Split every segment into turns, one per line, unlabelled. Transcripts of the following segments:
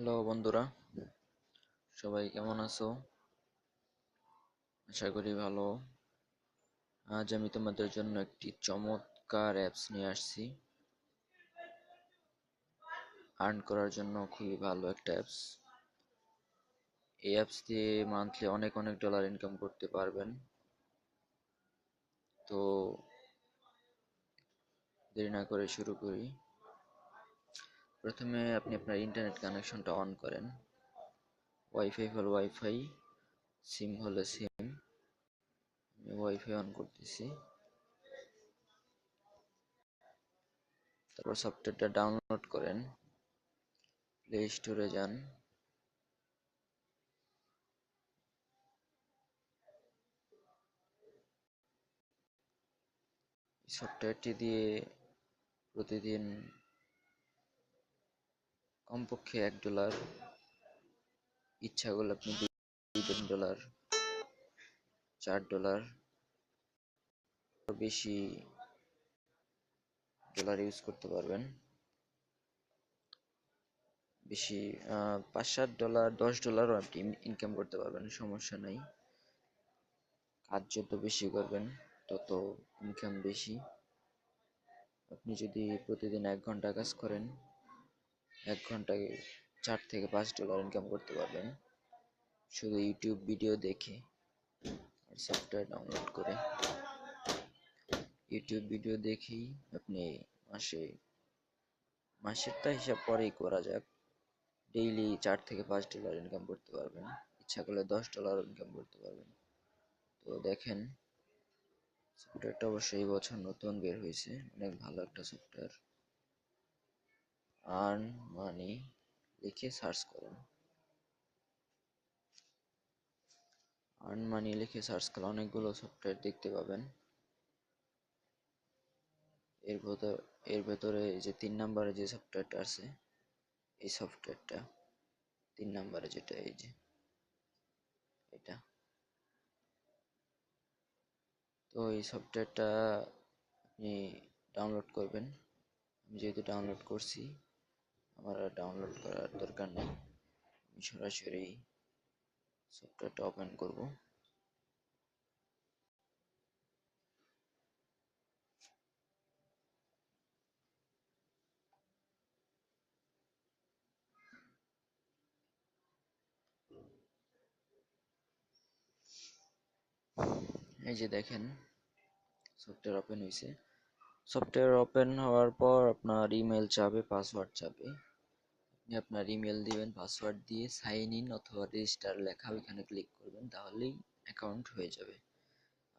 Hello বন্ধুরা, সবাই কেমন আছো? আশা করি ভালো। আজ আমি তোমাদের জন্য একটি চমৎকার অ্যাপস নিয়ে আসছি। আর্ন করার জন্য খুবই ভালো একটা অ্যাপস। এই অ্যাপস দিয়ে মান্থলি অনেক অনেক ডলার ইনকাম করতে পারবেন। তো দেরি না করে শুরু করি। প্রথমে আপনি আপনার ইন্টারনেট কানেকশনটা অন করেন। ওয়াইফাই হলে ওয়াইফাই, সিম হলে সিম। আমি ওয়াইফাই অন করতেছি। তারপর সফটওয়্যারটা ডাউনলোড করেন। প্লে স্টোরে যান। সফটওয়্যারটি দিয়ে প্রতিদিন কমপক্ষে $1, ইচ্ছা করলে আপনি $2, $4, বেশি ডলার ইউজ করতে পারবেন। বেশি $5-7, $10ও আপনি ইনকাম করতে পারবেন, সমস্যা নাই। কাজ যত বেশি করবেন তত ইনকাম বেশি। আপনি যদি প্রতিদিন 1 ঘন্টা কাজ করেন, 1 ঘন্টায় $4 থেকে $5 ইনকাম করতে পারবেন, শুধু ইউটিউব ভিডিও দেখে আর সফটওয়্যার ডাউনলোড করে। ইউটিউব ভিডিও দেখেই আপনি মাসেরটা হিসাব পরেই করা যাক, ডেইলি $4 থেকে $5 ইনকাম করতে পারবেন। ইচ্ছা করলে $10 ইনকাম করতে পারবেন। তো দেখেন, সফটওয়্যারটা অবশ্যই এই বছর নতুন বের হয়েছে, অনেক ভালো একটা সফটওয়্যার। আর্ন মানি লিখে সার্চ করেন। আর্ন মানি লিখে সার্চ করলে অনেকগুলো সফটওয়্যার দেখতে পাবেন। এর ভেতর এর ভেতরে যে 3 নম্বরে যে সফটওয়্যারটা আছে, এই সফটওয়্যারটা 3 নম্বরে, যেটা এই যে এটা। তো এই সফটওয়্যারটা আপনি ডাউনলোড করবেন। আমি যেহেতু ডাউনলোড করছি, আমার আর ডাউনলোড করার দরকার নেই। আমি সরাসরি সফটওয়্যারটা ওপেন করব। এই যে দেখেন, সফটওয়্যার ওপেন হয়েছে। সফটওয়্যার ওপেন হওয়ার পর আপনার ইমেল চাবে, পাসওয়ার্ড চাবে। আপনি আপনার ইমেল দিবেন, পাসওয়ার্ড দিয়ে সাইন ইন অথবা রেজিস্টার লেখা ওইখানে ক্লিক করবেন, তাহলেই অ্যাকাউন্ট হয়ে যাবে।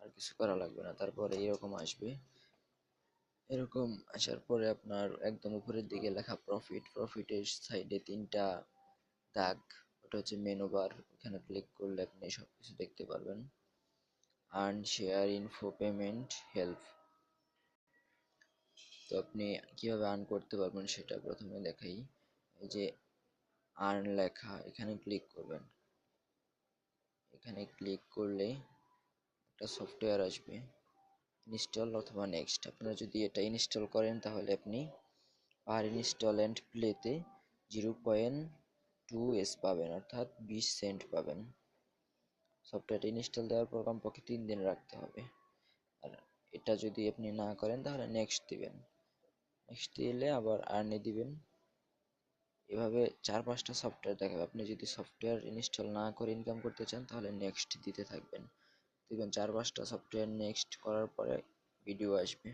আর কিছু করা লাগবে না। তারপরে এরকম আসবে। এরকম আসার পরে আপনার একদম উপরের দিকে লেখা প্রফিট, প্রফিটের সাইডে 3টা দাগ, ওটা হচ্ছে মেনু বার। ওখানে ক্লিক করলে আপনি সবকিছু দেখতে পারবেন। Earn, share, info, payment, help. তো আপনি কিভাবে আর্ন করতে পারবেন সেটা প্রথমে দেখাই। এই যে আর্ন লেখা, এখানে ক্লিক করবেন। এখানে ক্লিক করলে একটা সফটওয়্যার আসবে, ইনস্টল অথবা নেক্সট। আপনারা যদি এটা ইনস্টল করেন তাহলে আপনি পার ইনস্টল অ্যান্ড প্লেতে 0.2 পাবেন, অর্থাৎ 20 সেন্ট পাবেন। সফটওয়্যারটা ইনস্টল দেওয়ার পর কমপক্ষে 3 দিন রাখতে হবে। আর এটা যদি আপনি না করেন তাহলে নেক্সট দিবেন। নেক্সট দিলে আবার আর্নে দিবেন। এভাবে 4-5টা সফটওয়্যার দেখাবে। আপনি যদি সফটওয়্যার ইনস্টল না করে ইনকাম করতে চান তাহলে নেক্সট দিতে থাকবেন। দেখবেন 4-5টা সফটওয়্যার নেক্সট করার পরে ভিডিও আসবে।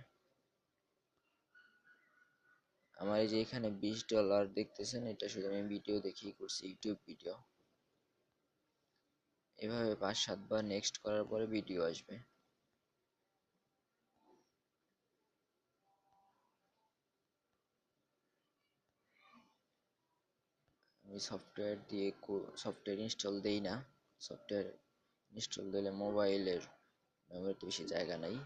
আমার এই যে এখানে $20 দেখতেছেন, এটা শুধু আমি ভিডিও দেখেই করছি, ইউটিউব ভিডিও। এভাবে 5-7 বার নেক্সট করার পরে ভিডিও আসবে। আমি সফটওয়্যার ইনস্টল দেই না। সফটওয়্যার ইনস্টল দিলে মোবাইলের মেমোরিতে বেশি জায়গা নাই।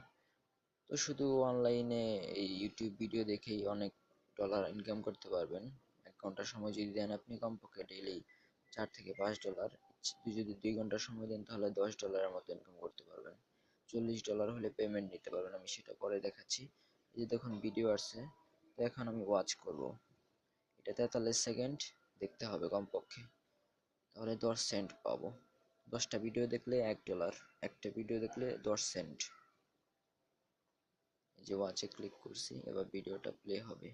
তো শুধু অনলাইনে এই ইউটিউব ভিডিও দেখেই অনেক ডলার ইনকাম করতে পারবেন। 1 ঘন্টা সময় যদি দেন আপনি, কমপক্ষে ডেইলি $4 থেকে $5। যদি 2 ঘন্টা সময় দেন তাহলে $10 মতো ইনকাম করতে পারবেন। $40 হলে পেমেন্ট নিতে পারবেন, আমি সেটা পরে দেখাচ্ছি। এই যে দেখুন ভিডিও আসছে, তো এখন আমি ওয়াচ করব। এটা 43 সেকেন্ড, দেখতে হবে কমপক্ষে, তাহলে 10 সেন্ট পাবো। 10টা ভিডিও দেখলে $1, একটা ভিডিও দেখলে 10 সেন্ট। এই যে ওয়াচে ক্লিক করছি, এবার ভিডিওটা প্লে হবে।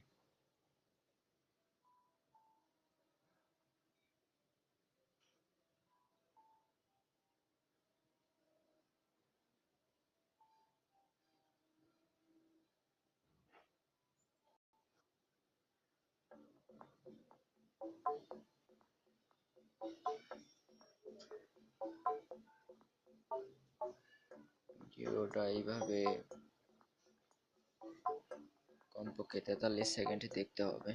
ভিডিওটা এইভাবে কমপক্ষে 43 সেকেন্ড দেখতে হবে।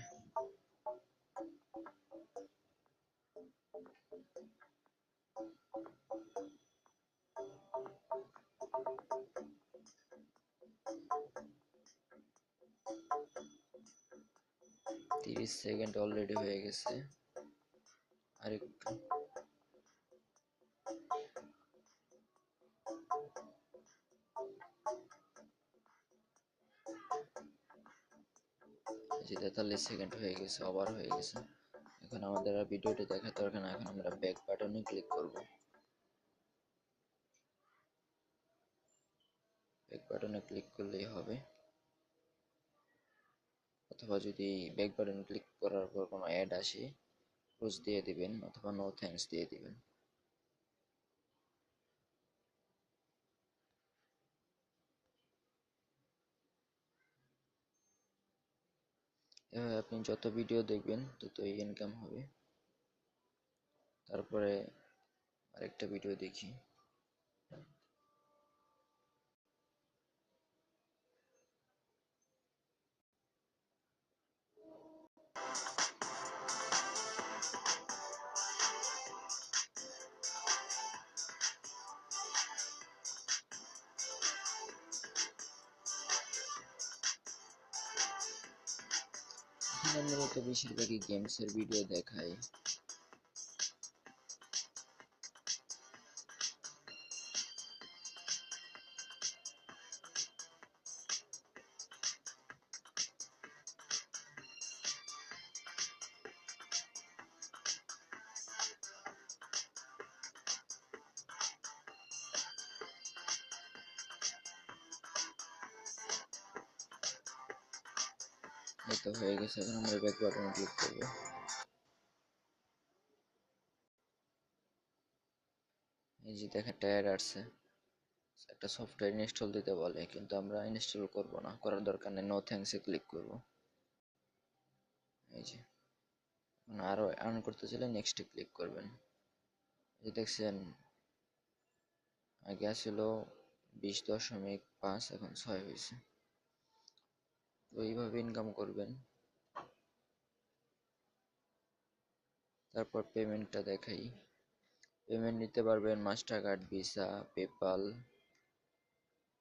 তিরিশ সেকেন্ড অলরেডি হয়ে গেছে, আরেকটু। এই যে 43 সেকেন্ড হয়ে গেছে, ওভার হয়ে গেছে। এখন আমাদের আর ভিডিওটি দেখার দরকার না, এখন আমরা ব্যাক বাটনে ক্লিক করব। ব্যাক বাটনে ক্লিক করলেই হবে, অথবা যদি ব্যাক বাটনে ক্লিক করার পর কোনো অ্যাড আসে, ক্লোজ দিয়ে দিবেন অথবা নো থ্যাঙ্কস দিয়ে দিবেন। এভাবে আপনি যত ভিডিও দেখবেন ততই ইনকাম হবে। তারপরে আরেকটা ভিডিও দেখি। এখানে মূলত বেশিরভাগই গেমসের ভিডিও দেখায়। এই তো হয়ে গেছে, এখন আমরা ব্যাক বাটনে ক্লিক করব। এই যে দেখেন একটা অ্যাড আসছে, একটা সফটওয়্যার ইনস্টল দিতে বলে, কিন্তু আমরা ইনস্টল করব না, করার দরকার নেই, নো থ্যাঙ্কসে ক্লিক করব। এই যে আরো আর্ন করতে চাইলে নেক্সটে ক্লিক করবেন। এই দেখছেন আগে ছিল 20.5, এখন 6 হয়েছে। তো এইভাবে ইনকাম করবেন। তারপর পেমেন্টটা দেখাই। পেমেন্ট নিতে পারবেন master card, visa, PayPal,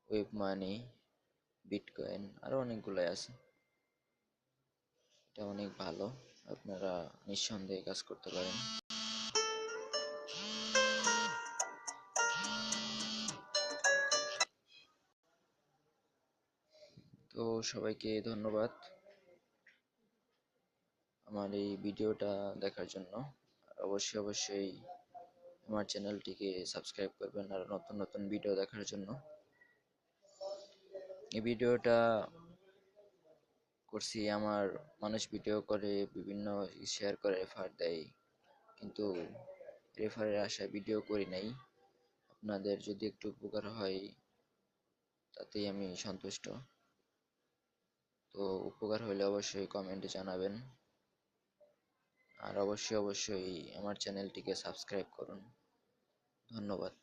web money, bitcoin, আরো অনেকগুলাই আছে। এটা অনেক ভালো, আপনারা নিঃসন্দেহে কাজ করতে পারেন। তো সবাইকে ধন্যবাদ আমার এই ভিডিওটা দেখার জন্য। অবশ্যই অবশ্যই আমার চ্যানেলটিকে সাবস্ক্রাইব করবেন আর নতুন নতুন ভিডিও দেখার জন্য। এই ভিডিওটা করছি, আমার মানুষ ভিডিও করে বিভিন্ন শেয়ার করে রেফার দেয়, কিন্তু রেফারের আশায় ভিডিও করি নাই। আপনাদের যদি একটু উপকার হয় তাতেই আমি সন্তুষ্ট। তো উপকার হলে অবশ্যই কমেন্টে জানাবেন, আর অবশ্যই অবশ্যই আমার চ্যানেলটিকে সাবস্ক্রাইব করুন। ধন্যবাদ।